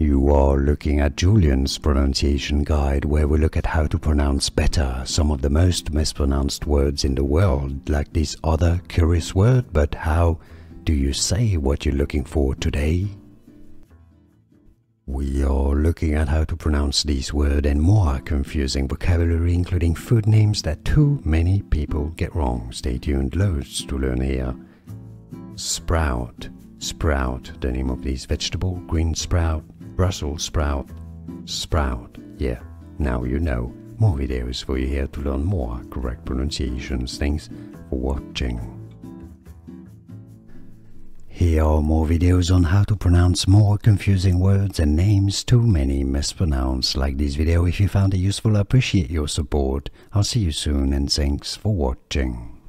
You are looking at Julian's pronunciation guide, where we look at how to pronounce better some of the most mispronounced words in the world, like this other curious word. But how do you say what you're looking for today? We are looking at how to pronounce this word and more confusing vocabulary, including food names that too many people get wrong. Stay tuned, loads to learn here. Sprout. Sprout, the name of this vegetable. Green sprout, Brussels sprout, sprout. Yeah, now you know. More videos for you here to learn more correct pronunciations. Thanks for watching. Here are more videos on how to pronounce more confusing words and names too many mispronounced. Like this video if you found it useful. I appreciate your support. I'll see you soon and thanks for watching.